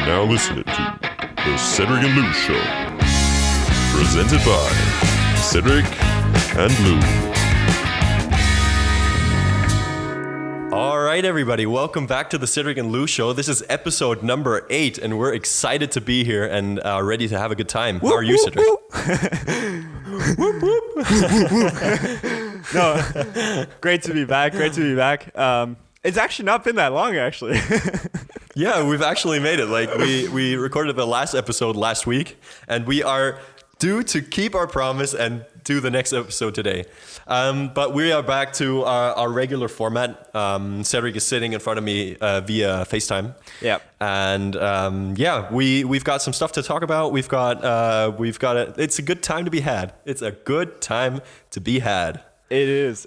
are now listening to the Cedric&Lou Show, presented by Cedric&Lou. All right, everybody, welcome back to the Cedric&Lou Show. This is episode number 8, and we're excited to be here and ready to have a good time. How are you, Cedric? No, great to be back. It's actually not been that long, actually. Yeah, we've actually made it. Like we recorded the last episode last week, and we are due to keep our promise and do the next episode today. But we are back to our regular format. Cedric is sitting in front of me via FaceTime. Yeah. And we've got some stuff to talk about. It's a good time to be had. It's a good time to be had. It is.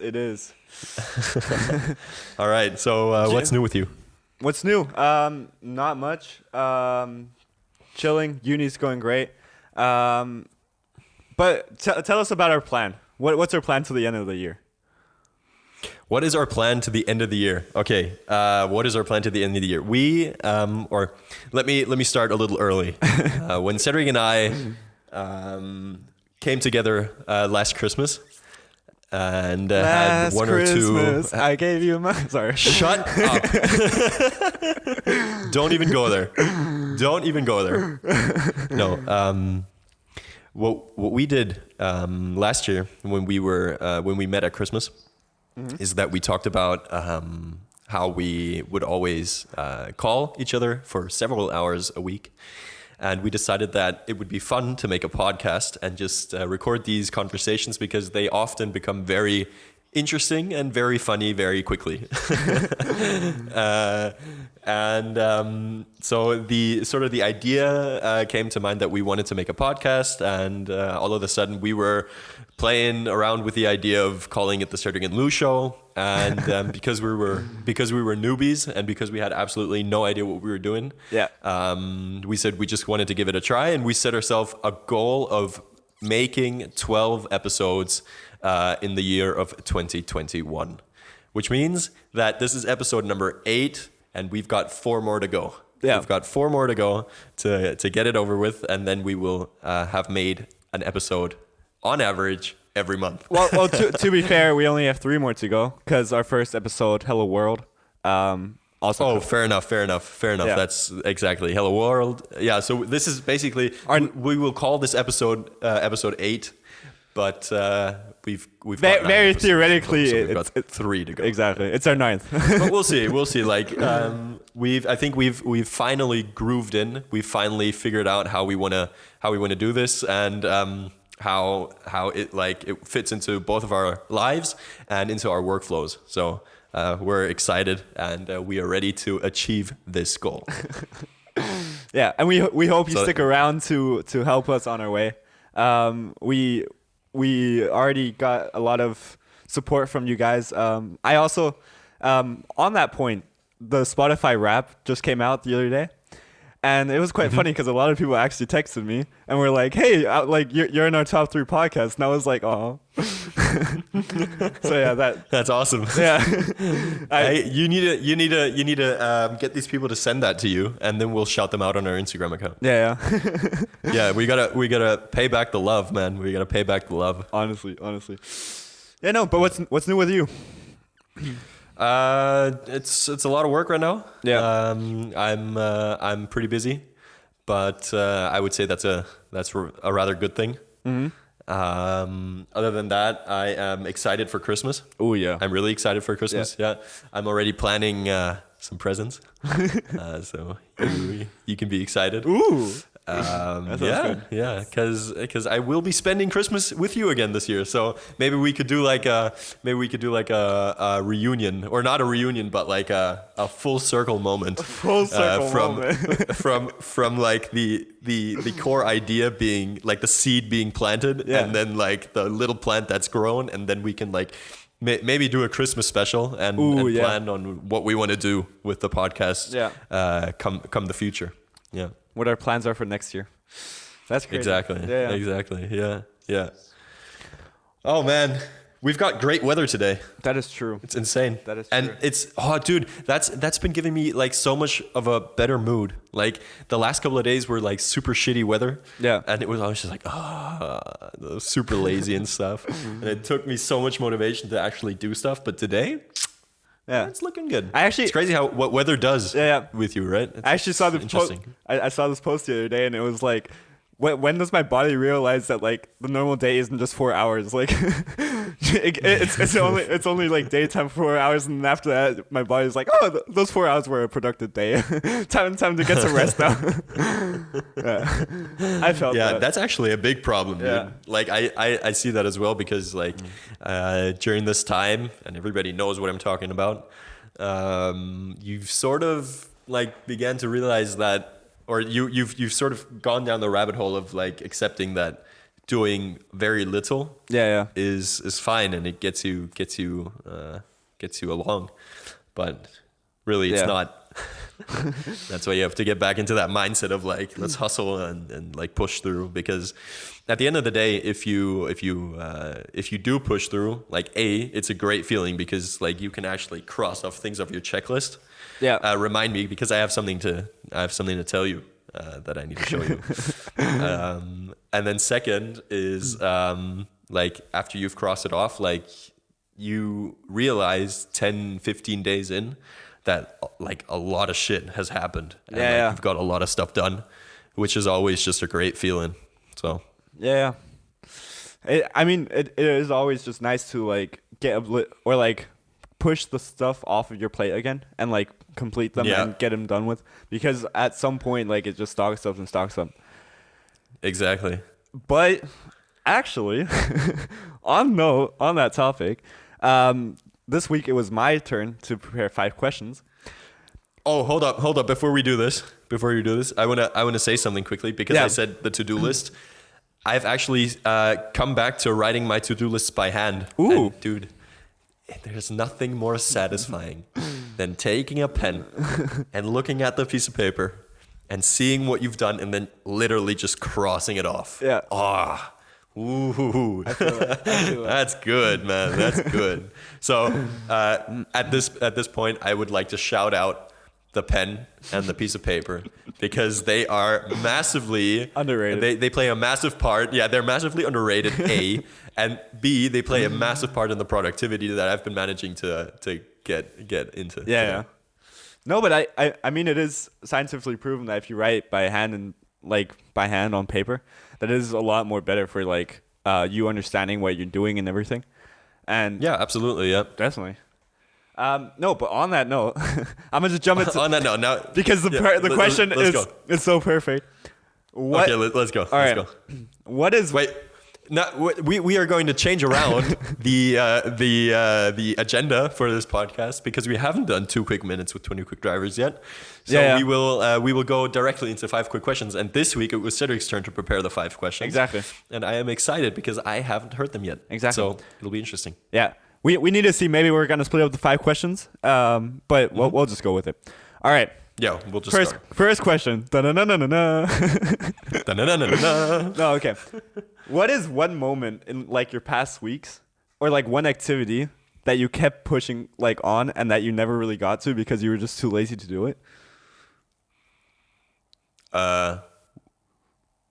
All right. So what's new with you? What's new? Not much. Chilling. Uni's going great. But tell us about our plan. What's our plan to the end of the year? What is our plan to the end of the year? Okay. What is our plan to the end of the year? Let me start a little early. When Cedric and I came together last Christmas and had one Christmas, or two. I gave you my. Sorry. Shut up. Don't even go there. No. What we did last year when we met at Christmas is that we talked about how we would always call each other for several hours a week. And we decided that it would be fun to make a podcast and just record these conversations because they often become very interesting and very funny very quickly. So the idea came to mind that we wanted to make a podcast, and all of a sudden we were playing around with the idea of calling it the Cedric&Lou Show. And because we were newbies and because we had absolutely no idea what we were doing, we said we just wanted to give it a try, and we set ourselves a goal of making 12 episodes in the year of 2021, which means that this is episode number 8, and we've got 4 more to go. Yeah. We've got 4 more to go to get it over with, and then we will have made an episode on average every month. Well, to be fair, we only have 3 more to go because our first episode, Hello World, also. Oh, fair enough. Yeah. That's exactly Hello World. Yeah. So this is basically we will call this episode episode 8, but we've got very theoretically so we've got 3 to go. Exactly, it's our 9th. But we'll see. Like we've finally grooved in. We've finally figured out how we wanna do this, and how it fits into both of our lives and into our workflows. So we're excited, and we are ready to achieve this goal. Yeah, and we hope you stick around to help us on our way. We already got a lot of support from you guys. I also, on that point, the Spotify Wrap just came out the other day. And it was quite funny because a lot of people actually texted me and were like, "Hey, you're in our top 3 podcasts." And I was like, "Oh." So yeah, that's awesome. Yeah, you need to get these people to send that to you, and then we'll shout them out on our Instagram account. Yeah. Yeah, we gotta pay back the love, man. We gotta pay back the love. Honestly. Yeah, no, but what's new with you? It's a lot of work right now. Yeah. I'm pretty busy, but I would say that's a rather good thing. Mm-hmm. Other than that, I am excited for Christmas. Oh yeah, I'm really excited for Christmas. Yeah, I'm already planning some presents, so you can be excited. Ooh. Yeah, because I will be spending Christmas with you again this year. So maybe we could do like a reunion, or not a reunion, but like a full circle moment. Full circle moment. from like the core idea being like the seed being planted, and then like the little plant that's grown, and then we can like maybe do a Christmas special and plan on what we want to do with the podcast. Come the future. Yeah. What our plans are for next year. That's great. Exactly. Yeah. Exactly. Yeah. Oh man, We've got great weather today. That is true. It's insane. That is and true. it's dude, that's been giving me like so much of a better mood. Like the last couple of days were like super shitty weather. Yeah. And I was just like super lazy and stuff. And it took me so much motivation to actually do stuff. But today, Yeah. it's looking good. It's crazy what weather does with you, right? I actually saw the post. I saw this post the other day, and it was like, when does my body realize that like the normal day isn't just 4 hours? Like, it's only like daytime for 4 hours, and then after that, my body's like, oh, those 4 hours were a productive day. time to get some rest now. Yeah. I felt that. That's actually a big problem, dude. Yeah. Like I see that as well because like during this time, and everybody knows what I'm talking about, you've sort of like began to realize that, or you've sort of gone down the rabbit hole of like accepting that doing very little is fine, and it gets you along, but really it's not. That's why you have to get back into that mindset of like, let's hustle and like push through, because at the end of the day, if you do push through, like it's a great feeling because like you can actually cross off things off your checklist. Remind me, because I have something to tell you that I need to show you. And then second is like after you've crossed it off, like you realize 10, 15 days in that like a lot of shit has happened. And you've got a lot of stuff done, which is always just a great feeling. So it is always just nice to like or like push the stuff off of your plate again and like complete them and get them done with, because at some point like it just stocks up. Exactly. But actually, on that topic, this week it was my turn to prepare 5 questions. Oh, hold up! Before you do this, I wanna say something quickly, because I said the to-do list. I've actually come back to writing my to-do lists by hand. Ooh, and, dude, there's nothing more satisfying than taking a pen and looking at the piece of paper and seeing what you've done, and then literally just crossing it off. Yeah. Ooh, that's good, man. That's good. So at this point, I would like to shout out the pen and the piece of paper, because they are massively underrated. They play a massive part. Yeah, they're massively underrated. A and B, they play a massive part in the productivity that I've been managing to get into. Yeah. No, but I mean, it is scientifically proven that if you write by hand on paper, that is a lot more better for like you understanding what you're doing and everything. And yeah, absolutely, yeah, definitely. No, but on that note, I'm gonna just jump into on that note now, because the question is so perfect. Okay, let's go. All right. What is we are going to change around the agenda for this podcast, because we haven't done 2 quick minutes with 20 quick drivers yet. So we will go directly into 5 quick questions. And this week it was Cedric's turn to prepare the 5 questions. Exactly. And I am excited because I haven't heard them yet. Exactly. So it'll be interesting. Yeah. We need to see, maybe we're gonna split up the 5 questions. But we'll just go with it. All right. Yeah, we'll just start. First question. Da-na-na-na-na-na. Da-na-na-na-na. No, okay. What is one moment in like your past weeks, or like one activity that you kept pushing like on and that you never really got to because you were just too lazy to do it?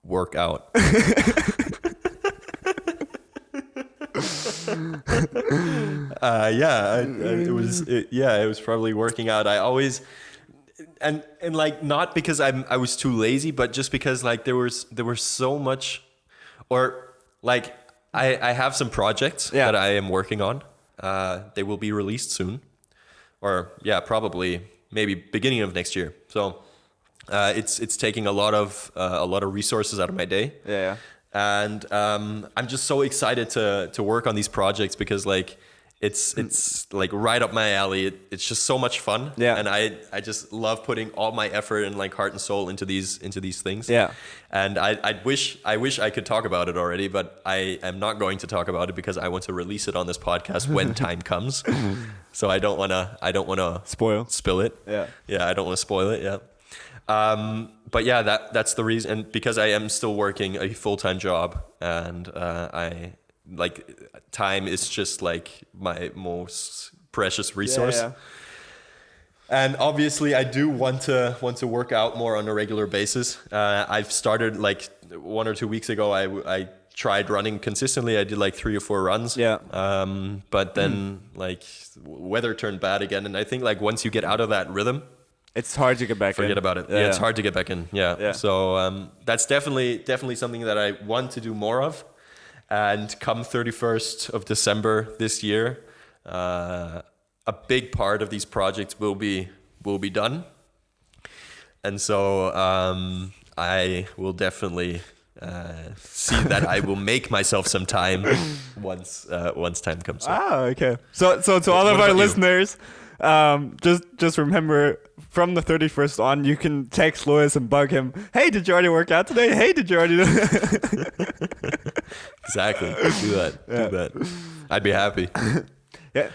Work out. It was probably working out. I always and like, not because I was too lazy, but just because like there was so much, or like I have some projects that I am working on. They will be released soon, or probably maybe beginning of next year. So it's taking a lot of resources out of my day. Yeah. And I'm just so excited to work on these projects, because like it's like right up my alley. It's just so much fun. Yeah. And I just love putting all my effort and like heart and soul into these things. Yeah. And I wish I could talk about it already, but I am not going to talk about it because I want to release it on this podcast when time comes. So I don't wanna spill it. Yeah. Yeah, I don't want to spoil it. Yeah. But yeah, that's the reason, and because I am still working a full-time job, and like time is just like my most precious resource. Yeah. And obviously, I do want to work out more on a regular basis. I've started like 1 or 2 weeks ago. I tried running consistently. I did like 3 or 4 runs. Yeah. But then like weather turned bad again, and I think like once you get out of that rhythm, It's hard to get back in. forget about it. Yeah, it's hard to get back in. Yeah. Yeah. So that's definitely something that I want to do more of. And come 31st of December this year, a big part of these projects will be done. And so I will definitely see that I will make myself some time once time comes. Okay. So to all of What our about you? listeners, just remember, from the 31st on, you can text Louis and bug him. Hey, did you already work out today? Hey, did you already? Exactly. Do that. I'd be happy. Yeah.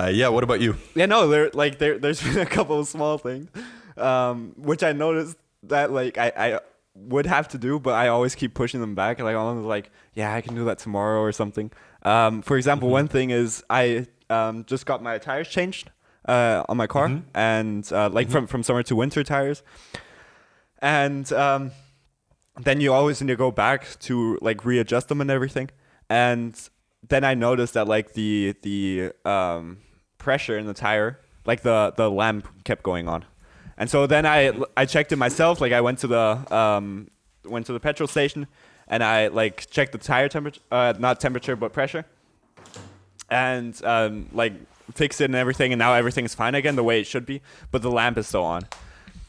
Yeah. What about you? Yeah. No. There's been a couple of small things, which I noticed that like I would have to do, but I always keep pushing them back. Like I'm like, yeah, I can do that tomorrow or something. For example, one thing is I just got my tires changed on my car, and from summer to winter tires, and then you always need to go back to like readjust them and everything. And then I noticed that like the pressure in the tire, like the lamp kept going on. And so then I checked it myself. Like I went to the petrol station, and I like checked the tire temperature, not temperature but pressure, and like fixed it and everything. And now everything is fine again, the way it should be. But the lamp is still on.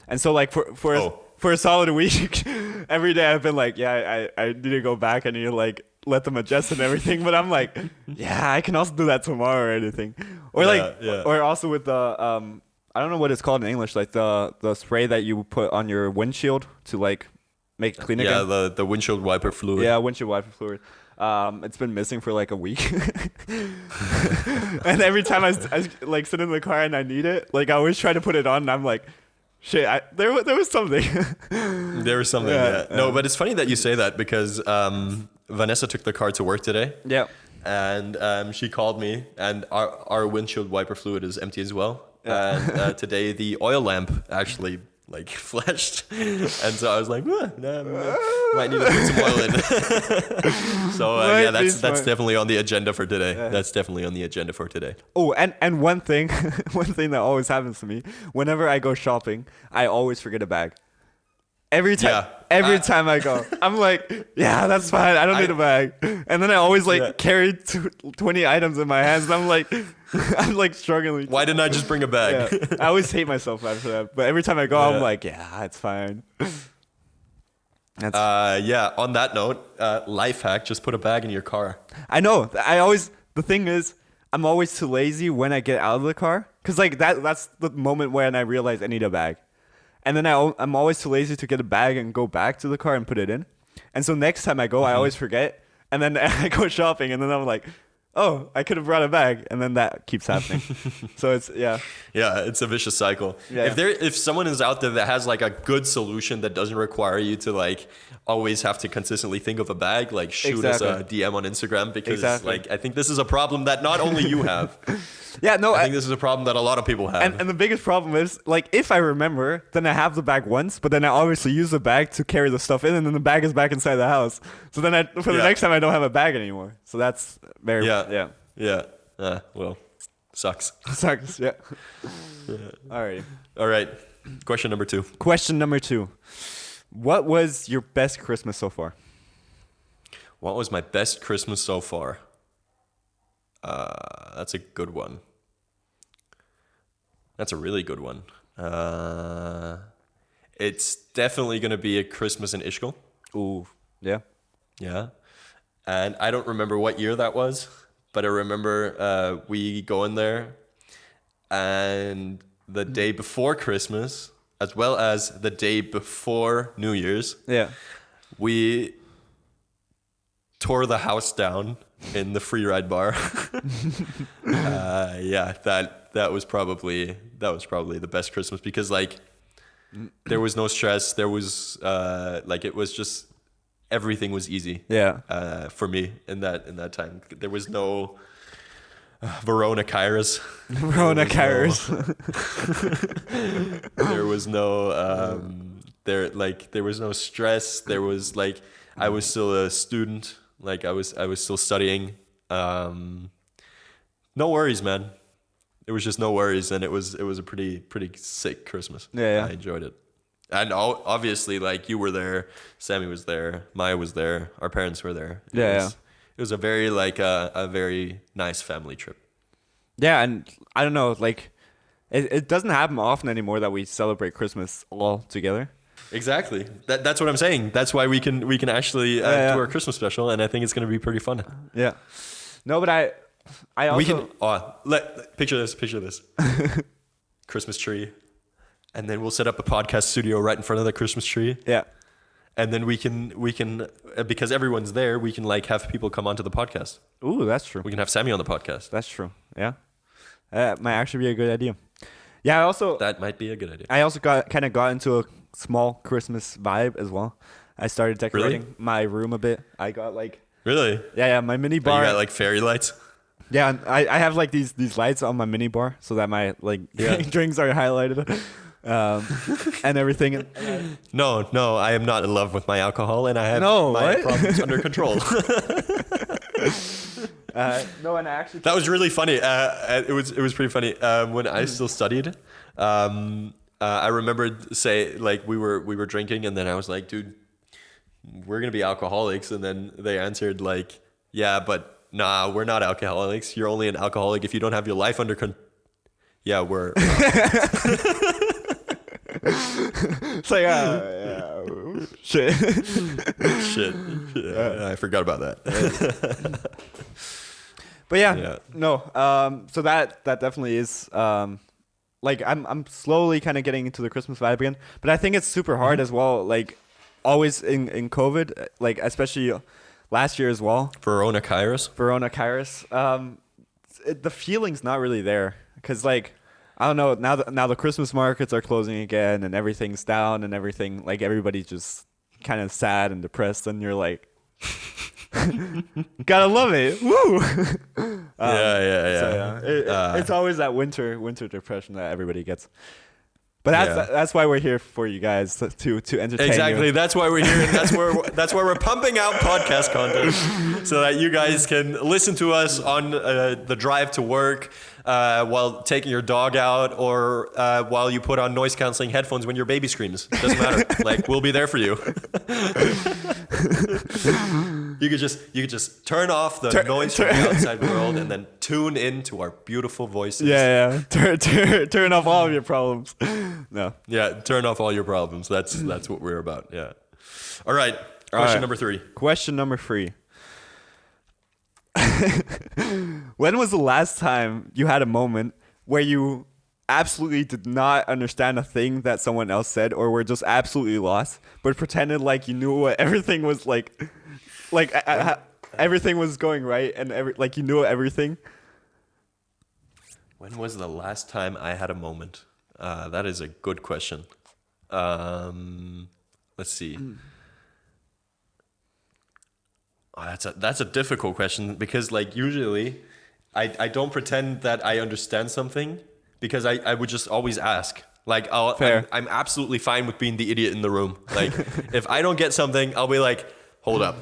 And so like for a solid week, every day I've been like, yeah, I need to go back. I need to like let them adjust and everything. But I'm like, yeah, I can also do that tomorrow or anything. Or or also with the I don't know what it's called in English, like the spray that you put on your windshield to like make it clean again. Yeah, the windshield wiper fluid. Yeah, windshield wiper fluid. It's been missing for like a week. And every time I like sit in the car and I need it, like I always try to put it on and I'm like, shit, there was something. There was something. Yeah. No, but it's funny that you say that because Vanessa took the car to work today. Yeah. And she called me, and our windshield wiper fluid is empty as well. And today the oil lamp actually like flashed, and so I was like, might need to put some oil in. So yeah, that's definitely on the agenda for today. Yeah. That's definitely on the agenda for today. Oh, and one thing, one thing that always happens to me, whenever I go shopping, I always forget a bag. Every time, Yeah. Time I go, I'm like, yeah, that's fine. I don't need a bag. And then I always like carry 20 items in my hands, and I'm like struggling. Why didn't I just bring a bag? Yeah. I always hate myself after that. But every time I go, I'm like, yeah, it's fine. Yeah. On that note, life hack: just put a bag in your car. I know. The thing is, I'm always too lazy when I get out of the car, because like that's the moment when I realize I need a bag. And then I'm always too lazy to get a bag and go back to the car and put it in. And so next time I go, I always forget. And then I go shopping, and then I'm like, oh, I could have brought a bag. And then that keeps happening. So it's, yeah. Yeah, it's a vicious cycle. Yeah. If someone is out there that has like a good solution that doesn't require you to like always have to consistently think of a bag, like shoot us a DM on Instagram, because like I think this is a problem that not only you have. Yeah, no, I think this is a problem that a lot of people have. And the biggest problem is, like, if I remember, then I have the bag once, but then I obviously use the bag to carry the stuff in, and then the bag is back inside the house. So then for the next time, I don't have a bag anymore. So that's very, Yeah. Well, sucks. Sucks, yeah. All right. Question number 2. Question number 2. What was your best Christmas so far? What was my best Christmas so far? That's a good one. That's a really good one. It's definitely going to be a Christmas in Ishkal. Ooh, yeah. Yeah. And I don't remember what year that was, but I remember we go in there, and the day before Christmas, as well as the day before New Year's, we tore the house down in the free ride bar. That was probably the best Christmas, because like there was no stress. There was like it was just everything was easy. For me in that time. There was no Verona Kairos. Verona Kairos. There was no there was no stress. There was like I was still a student. Like I was still studying. No worries, man. It was just no worries, and it was a pretty sick Christmas. Yeah. I enjoyed it. And obviously, like, you were there, Sammy was there, Maya was there, our parents were there. It was a very a very nice family trip. Yeah, and I don't know, like, it doesn't happen often anymore that we celebrate Christmas all together. Exactly. That's what I'm saying. That's why we can actually do our Christmas special, and I think it's going to be pretty fun. Yeah. No, but I also... We can... picture this. Christmas tree. And then we'll set up a podcast studio right in front of the Christmas tree. Yeah. And then we can because everyone's there, we can like have people come onto the podcast. Ooh, that's true. We can have Sammy on the podcast. That's true. Yeah. That might actually be a good idea. Yeah, that might be a good idea. I also got into a small Christmas vibe as well. I started decorating my room a bit. I got like... Really? Yeah, my mini bar. You got like fairy lights? Yeah, and I have like these lights on my mini bar so that my drinks are highlighted. And everything. No, I am not in love with my alcohol, and I have my problems under control. No, and I actually... That was really funny. It was pretty funny. When I still studied, I remembered we were drinking, and then I was like, dude, we're gonna be alcoholics, and then they answered like, yeah, but nah, we're not alcoholics. You're only an alcoholic if you don't have your life under control. Yeah, we're... It's like, shit. Shit. I forgot about that. But no. So that definitely is like I'm slowly kind of getting into the Christmas vibe again. But I think it's super hard as well. Like always in COVID, like especially last year as well. Verona Kairos. The feeling's not really there because like. I don't know. Now the Christmas markets are closing again, and everything's down, and everything like everybody's just kind of sad and depressed, and you're like, gotta love it, woo! Yeah. It's always that winter depression that everybody gets. But that's why we're here for you guys to entertain exactly. you. That's why we're here, and that's why we're pumping out podcast content so that you guys can listen to us on the drive to work, while taking your dog out, or while you put on noise canceling headphones when your baby screams. Doesn't matter. Like, we'll be there for you. You could just turn off the noise from the outside world and then tune in to our beautiful voices. Yeah. Turn off all of your problems. No. Yeah, turn off all your problems. That's what we're about. Yeah. All right. Question number 3. Question number 3. When was the last time you had a moment where you absolutely did not understand a thing that someone else said, or were just absolutely lost, but pretended like you knew what everything was like everything was going right, and like you knew everything? When was the last time I had a moment? That is a good question. Let's see. Oh, that's a difficult question, because like usually I don't pretend that I understand something, because I would just always ask. Like I'm absolutely fine with being the idiot in the room. Like if I don't get something, I'll be like, hold up.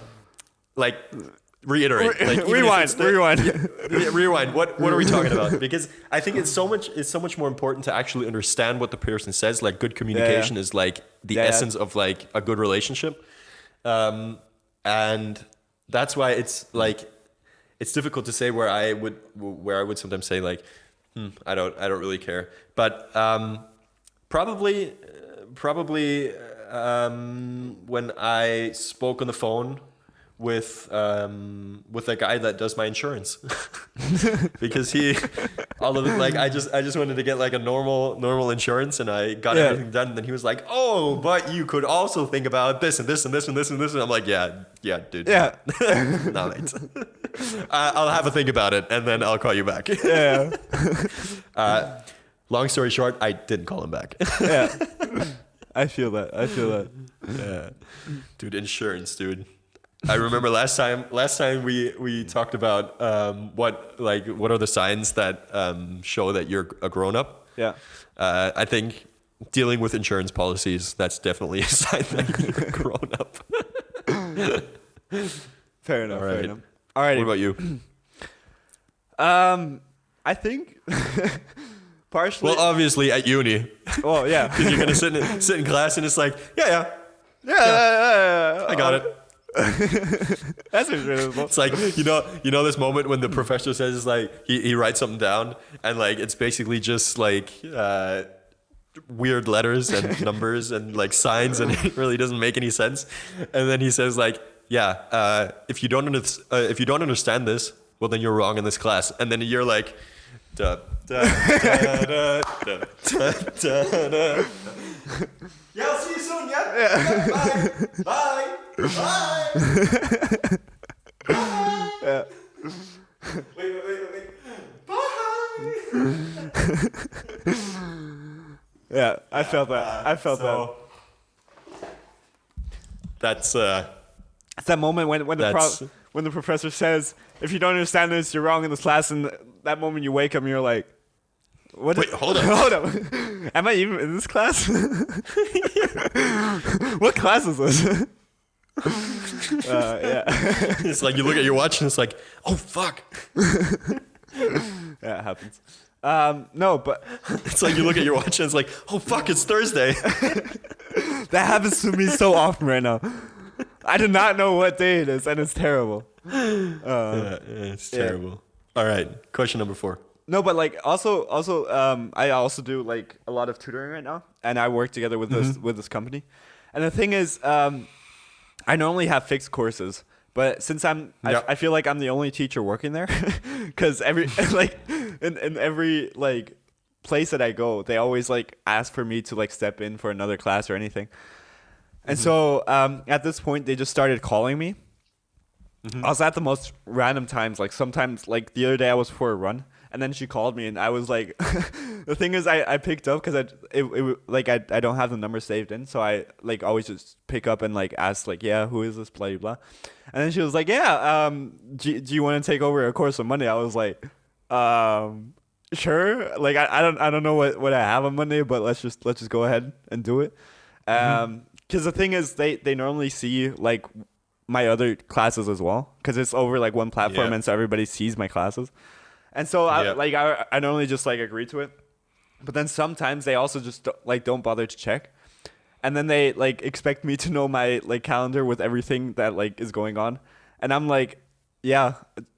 Like reiterate. Like, rewind. Rewind. What are we talking about? Because I think it's so much more important to actually understand what the person says. Like good communication is like the essence of like a good relationship. And that's why it's like it's difficult to say where I would sometimes say like, I don't really care. But probably when I spoke on the phone with a guy that does my insurance, because I just wanted to get like a normal insurance, and I got everything done. And then he was like, "Oh, but you could also think about this and this and this and this and this." And I'm like, "Yeah, dude. Yeah, no, mate. I'll have a think about it, and then I'll call you back." Yeah. Long story short, I didn't call him back. Yeah. I feel that. Yeah. Dude, insurance, dude. I remember last time we talked about what are the signs that show that you're a grown up. Yeah. I think dealing with insurance policies, that's definitely a sign that you're a grown up. Fair enough. All right. Fair enough. All right. What about you? I think partially. Well, obviously at uni, Well, yeah. because you're gonna sit in class and it's like, yeah, Yeah. I got it. That's reasonable. It's like you know this moment when the professor says like he writes something down and like it's basically just like weird letters and numbers and like signs and it really doesn't make any sense. And then he says like, yeah, if you don't understand this, well then you're wrong in this class. And then you're like, da, da, da, da, da, da, da, da. Yeah, I'll see you soon. Yeah. Bye. Bye. Bye. Bye. Yeah. Wait. Bye. Yeah, I felt that. I felt that. That's It's that moment when the professor says, "If you don't understand this, you're wrong in this class." And that moment you wake up and you're like, "What? Wait, hold on. Hold up. Am I even in this class? What class is this?" Yeah. it's like you look at your watch and it's like, oh fuck. Yeah, it happens. No, but It's like you look at your watch and it's like, oh fuck, it's Thursday. that happens to me so often right now. I do not know what day it is, and it's terrible. Yeah, it's terrible. All right, question number 4. No, but like also, I also do like a lot of tutoring right now, and I work together with this company. And the thing is, I normally have fixed courses, but since I feel like I'm the only teacher working there, because every like in every like place that I go, they always like ask for me to like step in for another class or anything. And so at this point, they just started calling me. I was at the most random times. Like sometimes, like the other day, I was for a run, and then she called me, and I was like, the thing is, I picked up because I don't have the number saved in, so I like always just pick up and like ask like, yeah, who is this, blah blah blah. And then she was like, yeah, do you want to take over a course on Monday? I was like, sure. Like I don't know what I have on Monday, but let's just go ahead and do it. Because the thing is, they normally see like my other classes as well, because it's over like one platform, and so everybody sees my classes. And so I normally just like agree to it, but then sometimes they also just don't bother to check, and then they like expect me to know my like calendar with everything that like is going on, and I'm like, yeah,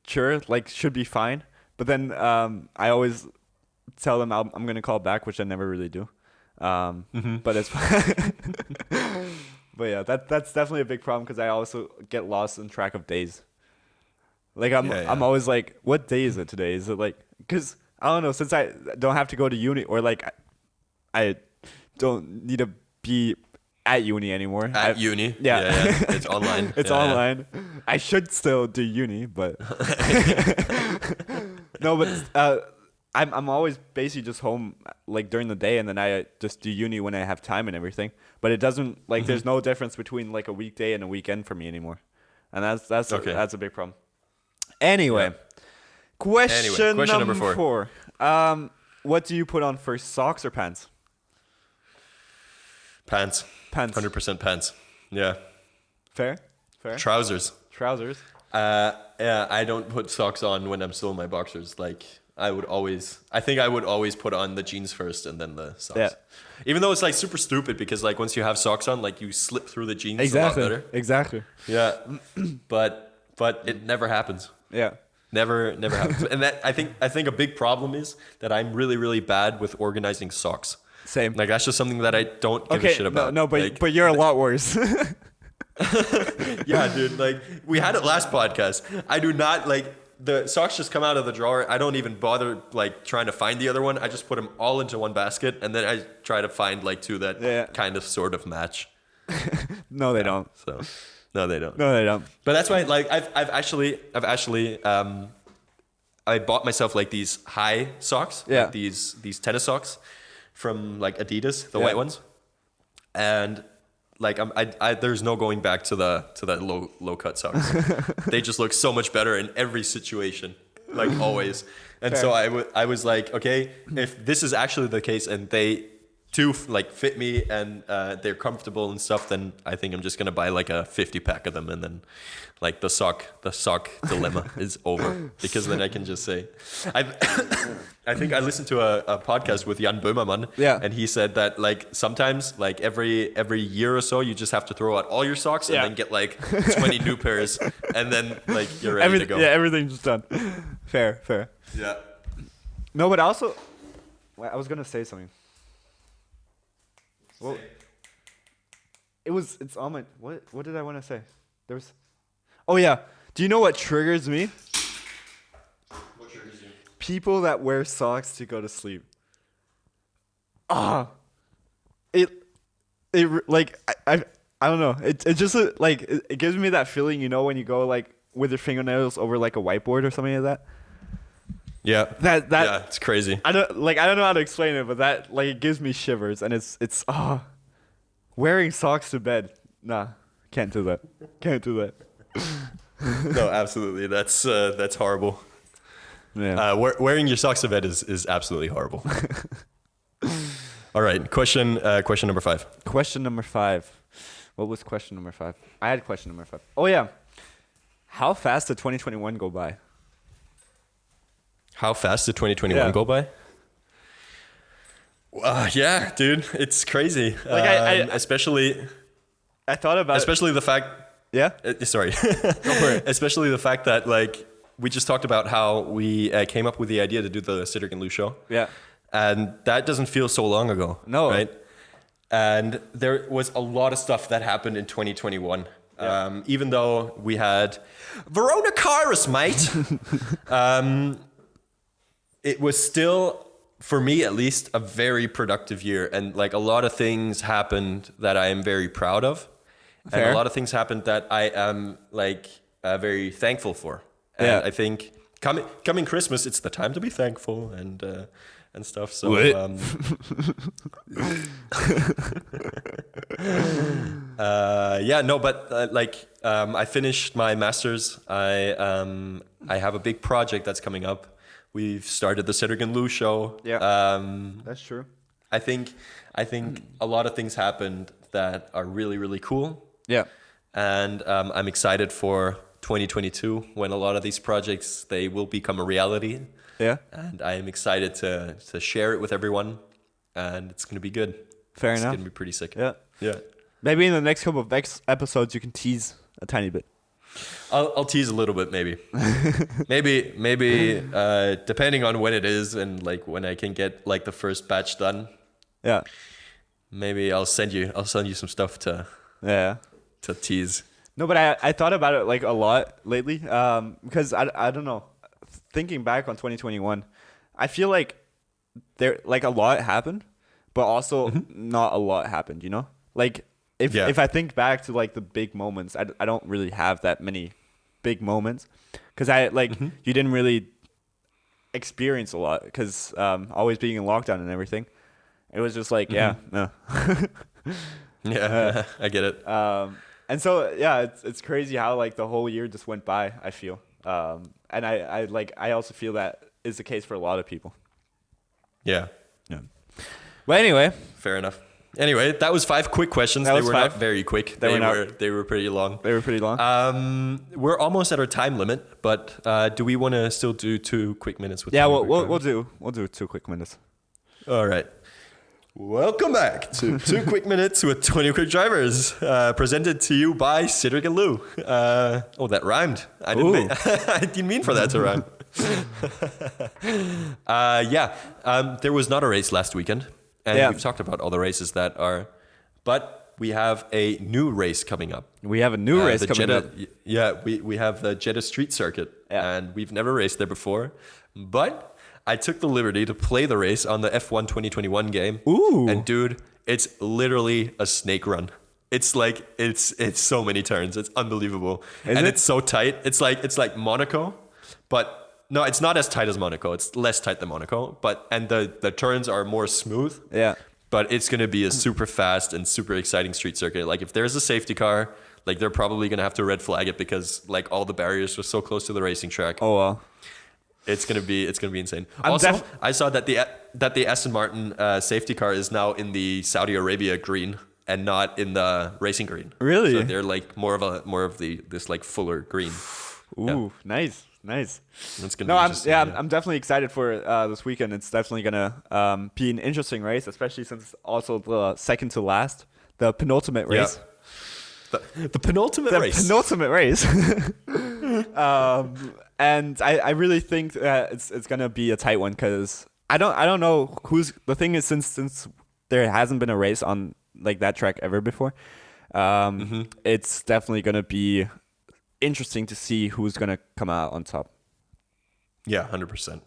sure, like should be fine. But then I always tell them I'm gonna call back, which I never really do. But it's but yeah, that's definitely a big problem, because I also get lost in track of days. Like I'm always like, what day is it today? Is it like, because I don't know, since I don't have to go to uni, or like I don't need to be at uni anymore. At uni? Yeah. It's online. It's online. I should still do uni, but no, but I'm always basically just home like during the day, and then I just do uni when I have time and everything. But it doesn't like there's no difference between like a weekday and a weekend for me anymore, and that's a big problem. Anyway, question number 4. What do you put on first, socks or pants? Pants. 100% pants. Yeah. Fair. Trousers. Yeah, I don't put socks on when I'm still in my boxers. Like I would always put on the jeans first and then the socks. Yeah. Even though it's like super stupid, because like once you have socks on, like you slip through the jeans a lot better. Exactly. Yeah. But it never happens. Yeah. Never happens. And that I think a big problem is that I'm really, really bad with organizing socks. Same. Like that's just something that I don't give a shit about. No, but you're a lot worse. Yeah, dude. Like we had it last podcast. I do not like the socks just come out of the drawer. I don't even bother like trying to find the other one. I just put them all into one basket, and then I try to find like two that kind of sort of match. No, they don't. So no, they don't. But that's why like I've actually I bought myself like these high socks, like these tennis socks from like Adidas, the white ones, and like there's no going back to the low cut socks. They just look so much better in every situation, like always. And Fair. so I was like, okay, if this is actually the case and they do like fit me and they're comfortable and stuff, then I think I'm just gonna buy like a 50 pack of them, and then like the sock dilemma is over, because then I can just say, I think I listened to a podcast with Jan Böhmermann, and he said that like sometimes like every year or so you just have to throw out all your socks and then get like 20 new pairs, and then like you're ready to go. Yeah, everything's done. Fair. Yeah. No, but also, I was gonna say something. Well, it's on my, what did I want to say? Oh yeah. Do you know what triggers me? What triggers you? People that wear socks to go to sleep. Like, I don't know. It just like, it gives me that feeling, you know, when you go like with your fingernails over like a whiteboard or something like that. Yeah. That it's crazy. I don't know how to explain it, but that like it gives me shivers, and it's wearing socks to bed. Nah, can't do that. No, absolutely. That's horrible. Yeah. Wearing your socks to bed is absolutely horrible. All right, question number 5. Question number 5. What was question number 5? I had question number 5. Oh yeah. How fast did 2021 go by? How fast did 2021 go by? Yeah, dude, it's crazy. Like especially I thought about especially the fact. Yeah. Sorry. Go for it. Especially the fact that like we just talked about how we came up with the idea to do the Cedric&Lou show. Yeah. And that doesn't feel so long ago. No. Right. And there was a lot of stuff that happened in 2021. Yeah. Even though we had Verona Kairos, mate. It was still, for me at least, a very productive year. And like a lot of things happened that I am very proud of. Fair. And a lot of things happened that I am like very thankful for. And I think coming Christmas, it's the time to be thankful and stuff. So I finished my master's. I have a big project that's coming up. We've started the Cedric&Lou show. Yeah, that's true. I think a lot of things happened that are really, really cool. Yeah. And I'm excited for 2022 when a lot of these projects, they will become a reality. Yeah. And I am excited to share it with everyone, and it's going to be good. Fair enough. It's going to be pretty sick. Yeah. Yeah. Maybe in the next couple of episodes you can tease a tiny bit. I'll tease a little bit, maybe. maybe depending on when it is and like when I can get like the first batch done. Yeah. Maybe I'll send you some stuff to tease. No, but I thought about it like a lot lately because I don't know. Thinking back on 2021, I feel like there like a lot happened, but also not a lot happened, you know? Like if I think back to like the big moments, I don't really have that many big moments because you didn't really experience a lot because always being in lockdown and everything. It was just like, I get it. And so, it's crazy how like the whole year just went by, I feel. And I also feel that is the case for a lot of people. Yeah. But anyway. Fair enough. Anyway, that was 5 quick questions. They were not very quick. They were pretty long. They were pretty long. We're almost at our time limit, but do we want to still do 2 quick minutes with? Yeah, we'll do 2 quick minutes. All right. Welcome back to 2 quick minutes with 20 quick drivers, presented to you by Cedric&Lou. That rhymed. I didn't mean for that to rhyme. There was not a race last weekend, and we've talked about all the races that are, but we have a new race coming up. We have a new race coming up. Yeah, we have the Jeddah Street Circuit, and we've never raced there before, but I took the liberty to play the race on the F1 2021 game. Ooh. And dude, it's literally a snake run. It's like it's so many turns. It's unbelievable. It's so tight. It's like Monaco, but no, it's not as tight as Monaco. It's less tight than Monaco, and the turns are more smooth. Yeah. but it's going to be a super fast and super exciting street circuit. Like if there's a safety car, like they're probably going to have to red flag it because like all the barriers were so close to the racing track. Oh well. It's gonna be insane. Also, I saw that the Aston Martin safety car is now in the Saudi Arabia green and not in the racing green. Really? So they're like more of this like fuller green. Ooh, nice. It's gonna No, be I'm interesting, I'm definitely excited for this weekend. It's definitely gonna be an interesting race, especially since it's also the second to last, the penultimate race. The penultimate race. The penultimate race. And I really think that it's gonna be a tight one because I don't know who's the thing is since there hasn't been a race on like that track ever before. It's definitely gonna be interesting to see who's gonna come out on top. Yeah, 100%.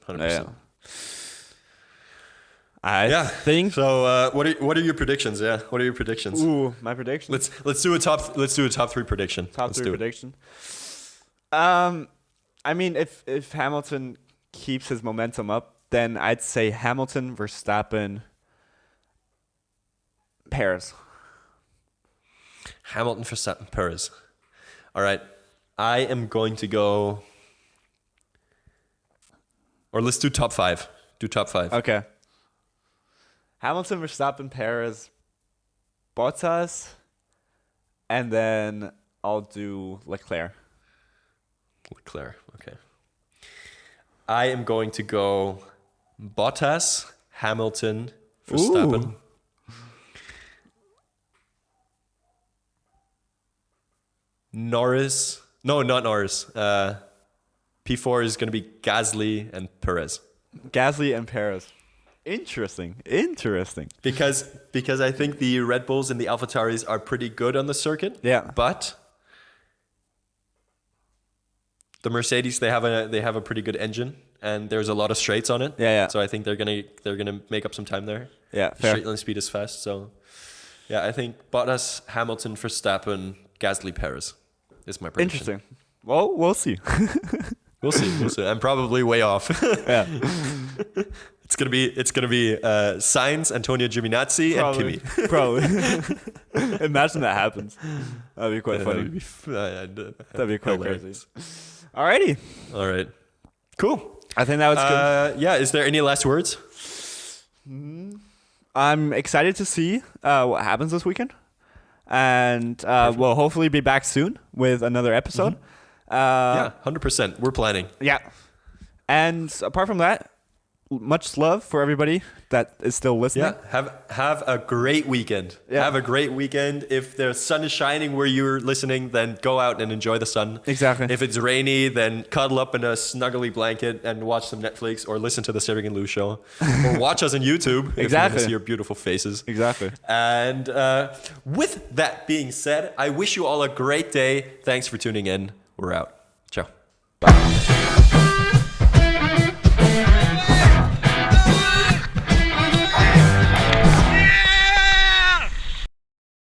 I think so. What are your predictions? Yeah, what are your predictions? Ooh, my prediction. Let's do a top 3 prediction. Top 3 prediction. I mean, if Hamilton keeps his momentum up, then I'd say Hamilton, Verstappen, Perez. Hamilton, Verstappen, Perez. All right, I am going to go. Or let's do top 5. Do top 5. Okay. Hamilton, Verstappen, Perez, Bottas, and then I'll do Leclerc. Okay. I am going to go Bottas, Hamilton, Verstappen. Ooh. Norris. No, not Norris. P4 is going to be Gasly and Perez. Gasly and Perez. Interesting. Because I think the Red Bulls and the AlphaTauris are pretty good on the circuit. Yeah. But the Mercedes, they have a pretty good engine, and there's a lot of straights on it. Yeah. So I think they're gonna make up some time there. Yeah, The fair. straight line speed is fast. So yeah, I think Bottas, Hamilton, Verstappen, Gasly, Perez is my prediction. Interesting. Well, we'll see. We'll see. I'm probably way off. Yeah. It's gonna be Sainz, Antonio Giovinazzi, and Kimi. Probably. Imagine that happens. That'd be quite funny. That'd be quite hilarious. crazy. Alrighty. All right. Cool. I think that was good. Yeah. Is there any last words? I'm excited to see what happens this weekend. And we'll hopefully be back soon with another episode. Yeah, 100%. We're planning. Yeah. And apart from that, much love for everybody that is still listening. Yeah, have a great weekend. Yeah. Have a great weekend. If the sun is shining where you're listening, then go out and enjoy the sun. Exactly. If it's rainy, then cuddle up in a snuggly blanket and watch some Netflix or listen to the Cedric&Lou show. Or watch us on YouTube if you want to see your beautiful faces. Exactly. And with that being said, I wish you all a great day. Thanks for tuning in. We're out. Ciao. Bye.